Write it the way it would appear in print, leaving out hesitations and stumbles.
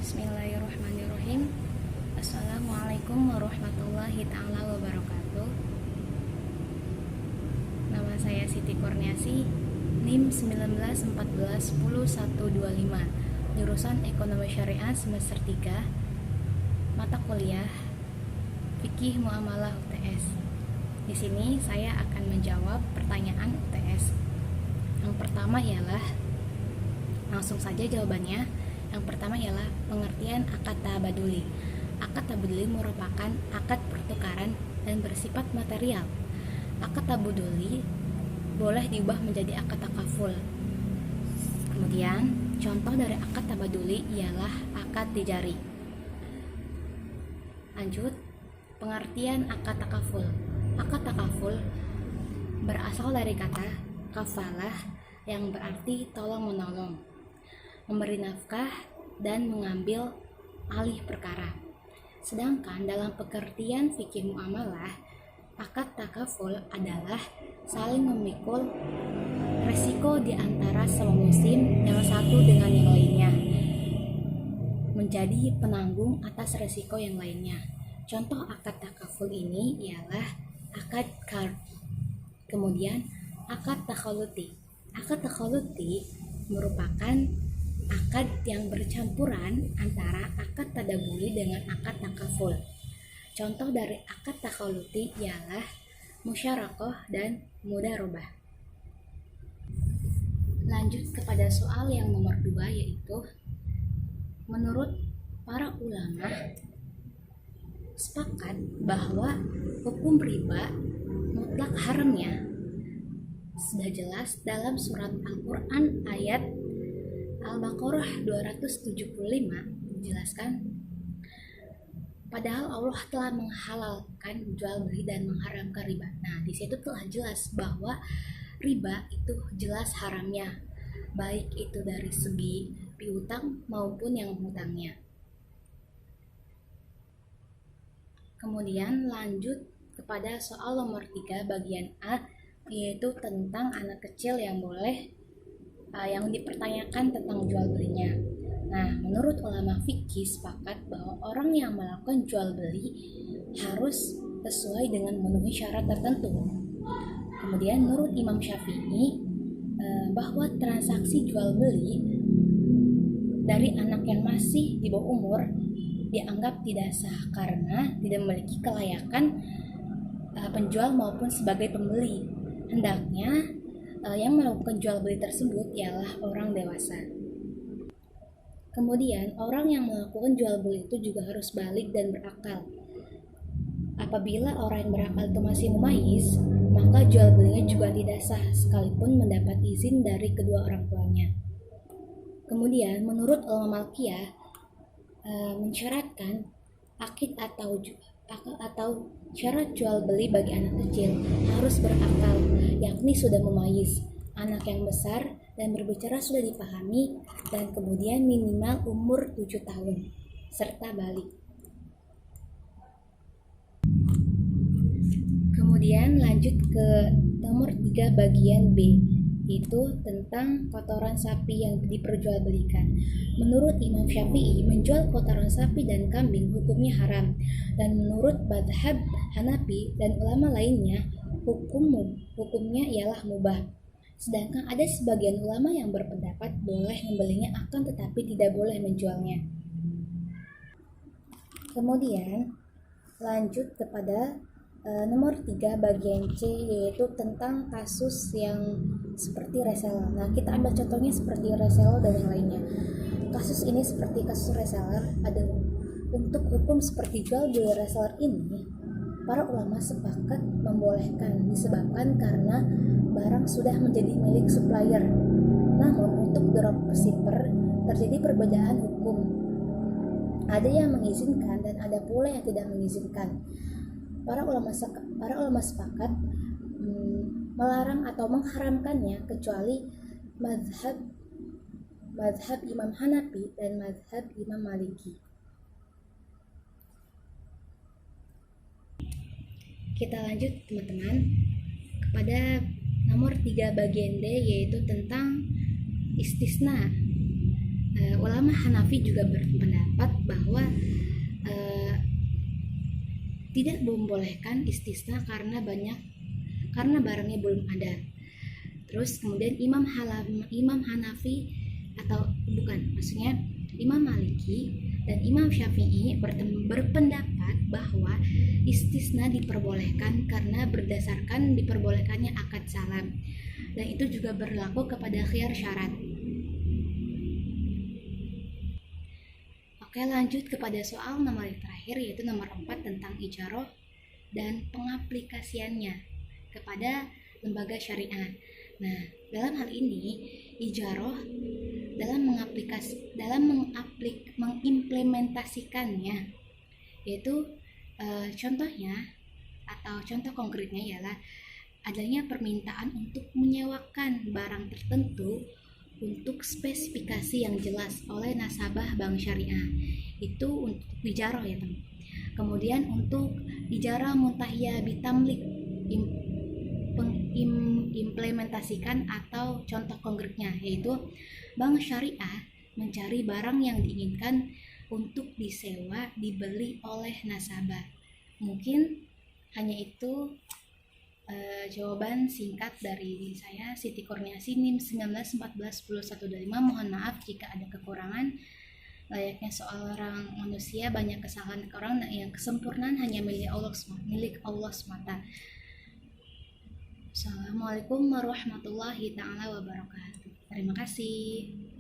Bismillahirrahmanirrahim. Assalamualaikum warahmatullahi ta'ala wabarakatuh. Nama saya Siti Kurniasi, NIM 1914-10125, jurusan Ekonomi Syariah semester 3, mata kuliah Fikih Muamalah UTS. Di sini saya akan menjawab pertanyaan UTS. Yang pertama ialah, langsung saja jawabannya. Yang pertama ialah pengertian akad tabaduli. Akad tabaduli merupakan akad pertukaran dan bersifat material. Akad tabaduli boleh diubah menjadi akad takaful. Kemudian, contoh dari akad tabaduli ialah akad tijari. Lanjut, pengertian akad takaful. Akad takaful berasal dari kata kafalah yang berarti tolong-menolong, memberi nafkah, dan mengambil alih perkara. Sedangkan dalam pengertian fikih muamalah, akad takaful adalah saling memikul resiko di antara sama muslim yang satu dengan yang lainnya, menjadi penanggung atas resiko yang lainnya. Contoh akad takaful ini ialah akad qard. Kemudian akad takhaluti. Akad takhaluti merupakan akad yang bercampuran antara akad tadaburi dengan akad takaful. Contoh dari akad takhaluti ialah musyarakah dan mudarobah. Lanjut kepada soal yang nomor 2, yaitu menurut para ulama sepakat bahwa hukum riba mutlak haramnya. Sudah jelas dalam surat Al-Quran ayat Al-Baqarah 275 dijelaskan, padahal Allah telah menghalalkan jual beli dan mengharamkan riba. Nah, di situ telah jelas bahwa riba itu jelas haramnya, baik itu dari segi piutang maupun yang menghutangnya. Kemudian lanjut kepada soal nomor 3 bagian A, yaitu tentang anak kecil yang yang dipertanyakan tentang jual belinya. Nah, menurut ulama fikih sepakat bahwa orang yang melakukan jual beli harus sesuai dengan memenuhi syarat tertentu. Kemudian menurut Imam Syafi'i bahwa transaksi jual beli dari anak yang masih di bawah umur dianggap tidak sah karena tidak memiliki kelayakan penjual maupun sebagai pembeli. Hendaknya yang melakukan jual beli tersebut ialah orang dewasa. Kemudian orang yang melakukan jual beli itu juga harus balik dan berakal. Apabila orang yang berakal itu masih mumayyiz, maka jual belinya juga tidak sah sekalipun mendapat izin dari kedua orang tuanya. Kemudian menurut ulama Malikiyah mensyaratkan akid atau syarat jual beli bagi anak kecil harus berakal, yakni sudah mumayyiz, anak yang besar dan berbicara sudah dipahami, dan kemudian minimal umur 7 tahun serta balik. Kemudian lanjut ke nomor 3 bagian B, itu tentang kotoran sapi yang diperjualbelikan. Menurut Imam Syafi'i, menjual kotoran sapi dan kambing hukumnya haram, dan menurut mazhab Hanafi dan ulama lainnya hukumnya ialah mubah. Sedangkan ada sebagian ulama yang berpendapat boleh membelinya akan tetapi tidak boleh menjualnya. Kemudian lanjut kepada nomor 3 bagian C, yaitu tentang kasus yang seperti reseller. Nah, kita ambil contohnya seperti reseller dan yang lainnya. Kasus ini seperti kasus reseller, ada untuk hukum seperti jual beli reseller ini, para ulama sepakat membolehkan disebabkan karena barang sudah menjadi milik supplier. Namun untuk dropshipper terjadi perbedaan hukum. Ada yang mengizinkan dan ada pula yang tidak mengizinkan. Para ulama sepakat melarang atau mengharamkannya kecuali mazhab Imam Hanafi dan mazhab Imam Maliki. Kita lanjut teman-teman kepada nomor 3 bagian D, yaitu tentang istisna. ulama Hanafi juga berpendapat bahwa eh, tidak membolehkan istisna karena barangnya belum ada. Terus kemudian Imam Hanafi atau bukan, maksudnya Imam Maliki dan Imam Syafi'i berpendapat bahwa istisna diperbolehkan karena berdasarkan diperbolehkannya akad salam, dan itu juga berlaku kepada khiyar syarat. Oke, lanjut kepada soal nomor yang terakhir, yaitu nomor 4 tentang ijaroh dan pengaplikasiannya kepada lembaga syariah. Nah, dalam hal ini ijaroh dalam mengimplementasikannya, yaitu contohnya atau contoh konkretnya ialah adanya permintaan untuk menyewakan barang tertentu untuk spesifikasi yang jelas oleh nasabah bank syariah. Itu untuk ijaroh ya teman. Kemudian untuk ijarah muntahiyah bitamlik, implementasikan atau contoh konkretnya, yaitu bank syariah mencari barang yang diinginkan untuk disewa dibeli oleh nasabah. Mungkin hanya itu jawaban singkat dari saya, Siti Kurniasi, NIM 19141012. Mohon maaf jika ada kekurangan. Layaknya seorang manusia banyak kesalahan orang, yang kesempurnaan hanya milik Allah semata. Assalamualaikum warahmatullahi taala wabarakatuh. Terima kasih.